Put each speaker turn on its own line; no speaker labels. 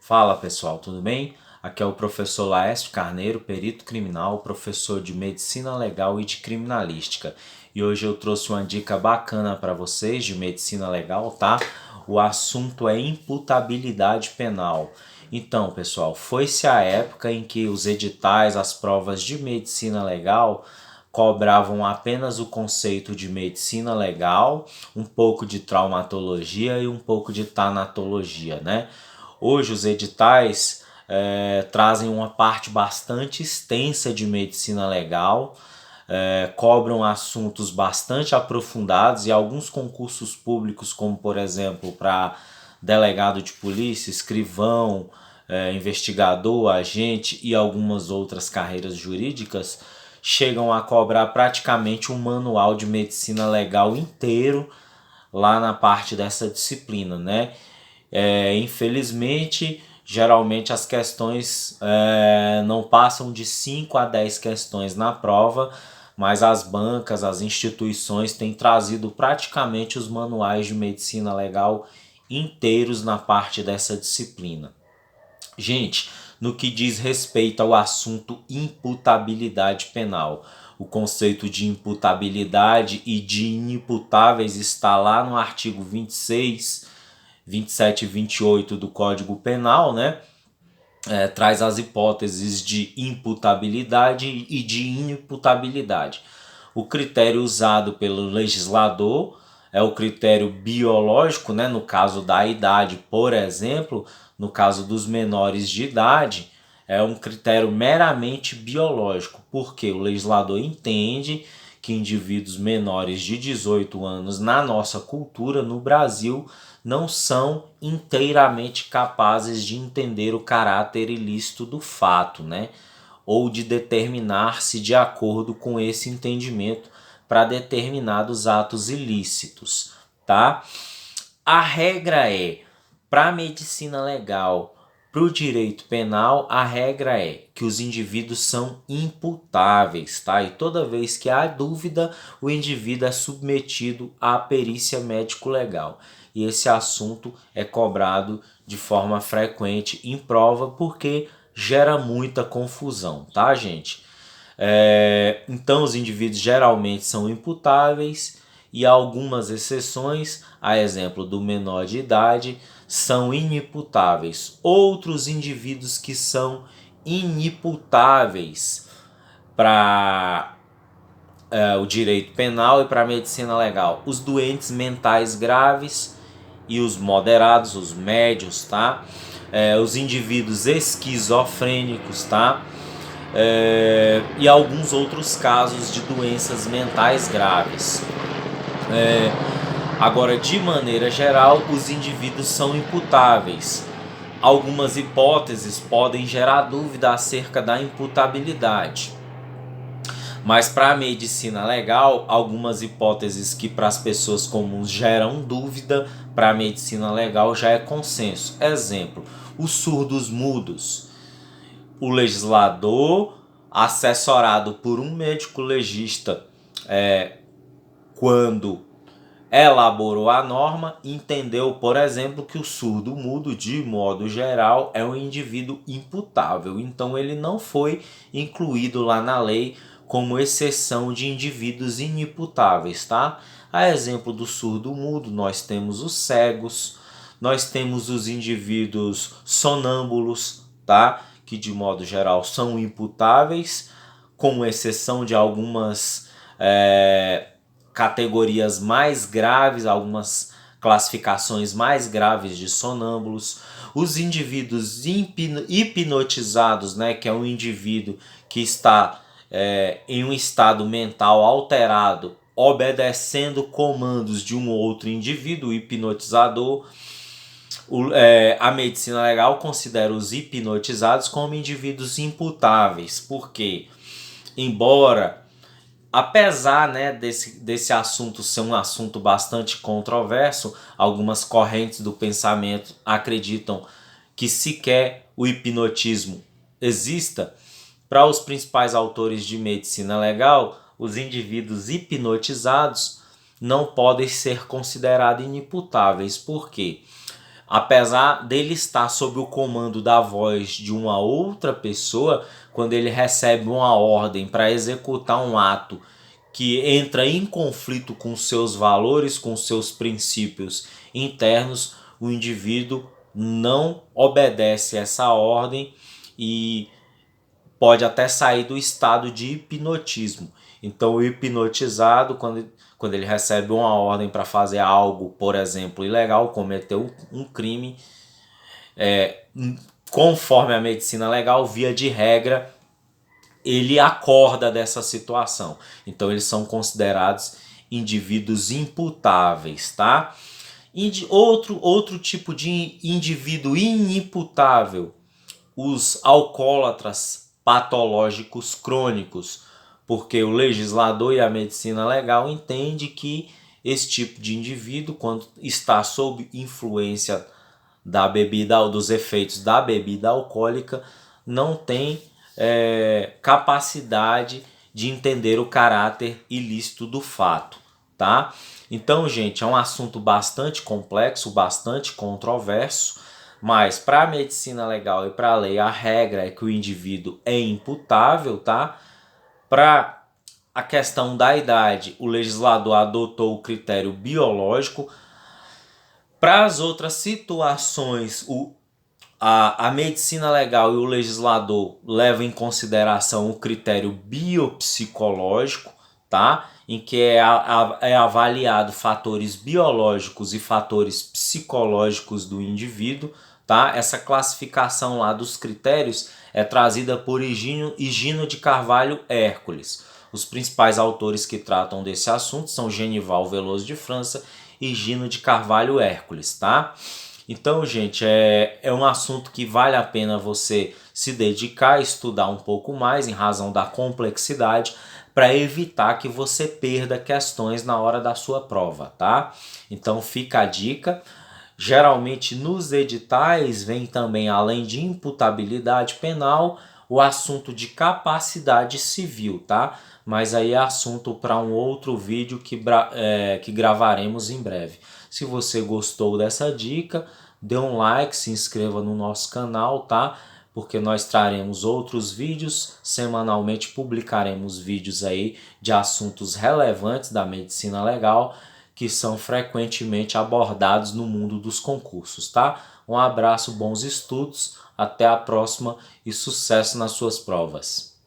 Fala pessoal, tudo bem? Aqui é o professor Laércio Carneiro, perito criminal, professor de medicina legal e de criminalística. E hoje eu trouxe uma dica bacana para vocês de medicina legal, tá? O assunto é imputabilidade penal. Então, pessoal, foi-se a época em que os editais, as provas de medicina legal cobravam apenas o conceito de medicina legal, um pouco de traumatologia e um pouco de tanatologia, né? Hoje os editais trazem uma parte bastante extensa de medicina legal, cobram assuntos bastante aprofundados e alguns concursos públicos, como por exemplo para delegado de polícia, escrivão, investigador, agente e algumas outras carreiras jurídicas, chegam a cobrar praticamente um manual de medicina legal inteiro lá na parte dessa disciplina, né? Infelizmente, geralmente as questões não passam de 5 a 10 questões na prova, mas as bancas, as instituições têm trazido praticamente os manuais de medicina legal inteiros na parte dessa disciplina. Gente, no que diz respeito ao assunto imputabilidade penal, o conceito de imputabilidade e de inimputáveis está lá no artigo 26, 27 e 28 do Código Penal, né? Traz as hipóteses de imputabilidade e de inimputabilidade. O critério usado pelo legislador é o critério biológico, né? No caso da idade, por exemplo, no caso dos menores de idade, é um critério meramente biológico, porque o legislador entende que indivíduos menores de 18 anos na nossa cultura, no Brasil, não são inteiramente capazes de entender o caráter ilícito do fato, né? Ou de determinar-se de acordo com esse entendimento para determinados atos ilícitos, tá? A regra é, para a medicina legal, para o direito penal, a regra é que os indivíduos são imputáveis, tá? E toda vez que há dúvida, o indivíduo é submetido à perícia médico-legal. E esse assunto é cobrado de forma frequente em prova porque gera muita confusão, tá, gente? Então, os indivíduos geralmente são imputáveis e algumas exceções, a exemplo do menor de idade, são inimputáveis. Outros indivíduos que são inimputáveis para o direito penal e para a medicina legal: os doentes mentais graves e os moderados, os médios, tá? Os indivíduos esquizofrênicos, tá? E alguns outros casos de doenças mentais graves. Agora, de maneira geral, os indivíduos são imputáveis. Algumas hipóteses podem gerar dúvida acerca da imputabilidade. Mas para a medicina legal, algumas hipóteses que para as pessoas comuns geram dúvida, para a medicina legal já é consenso. Exemplo, os surdos mudos. O legislador, assessorado por um médico legista, quando elaborou a norma, entendeu, por exemplo, que o surdo mudo, de modo geral, é um indivíduo imputável. Então ele não foi incluído lá na lei como exceção de indivíduos inimputáveis, tá? A exemplo do surdo mudo, nós temos os cegos, nós temos os indivíduos sonâmbulos, tá? Que de modo geral são imputáveis, com exceção de algumas categorias mais graves, algumas classificações mais graves de sonâmbulos. Os indivíduos hipnotizados, né, que é um indivíduo que está em um estado mental alterado, obedecendo comandos de um outro indivíduo, hipnotizador. A medicina legal considera os hipnotizados como indivíduos imputáveis, porque, embora, apesar, né, desse assunto ser um assunto bastante controverso, algumas correntes do pensamento acreditam que sequer o hipnotismo exista. Para os principais autores de medicina legal, os indivíduos hipnotizados não podem ser considerados inimputáveis. Por quê? apesar dele estar sob o comando da voz de uma outra pessoa, quando ele recebe uma ordem para executar um ato que entra em conflito com seus valores, com seus princípios internos, o indivíduo não obedece essa ordem e pode até sair do estado de hipnotismo. Então, o hipnotizado, quando ele recebe uma ordem para fazer algo, por exemplo, ilegal, cometeu um crime, conforme a medicina legal, via de regra, ele acorda dessa situação. Então, eles são considerados indivíduos imputáveis, tá? Outro tipo de indivíduo inimputável, os alcoólatras patológicos crônicos, porque o legislador e a medicina legal entende que esse tipo de indivíduo, quando está sob influência da bebida ou dos efeitos da bebida alcoólica, não tem capacidade de entender o caráter ilícito do fato, tá? Então, gente, é um assunto bastante complexo, bastante controverso, mas para a medicina legal e para a lei, a regra é que o indivíduo é imputável, tá? Para a questão da idade, o legislador adotou o critério biológico. Para as outras situações, a medicina legal e o legislador levam em consideração o critério biopsicológico, tá? Em que é avaliado fatores biológicos e fatores psicológicos do indivíduo, tá? Essa classificação lá dos critérios é trazida por Higino de Carvalho Hércules. Os principais autores que tratam desse assunto são Genival Veloso de França e Higino de Carvalho Hércules, tá? Então, gente, é um assunto que vale a pena você se dedicar, estudar um pouco mais em razão da complexidade, para evitar que você perda questões na hora da sua prova, tá? Então fica a dica. Geralmente nos editais vem também, além de imputabilidade penal, o assunto de capacidade civil, tá? Mas aí é assunto para um outro vídeo que gravaremos em breve. Se você gostou dessa dica, dê um like, se inscreva no nosso canal, tá? Porque nós traremos outros vídeos, semanalmente publicaremos vídeos aí de assuntos relevantes da medicina legal que são frequentemente abordados no mundo dos concursos, tá? Um abraço, bons estudos, até a próxima e sucesso nas suas provas.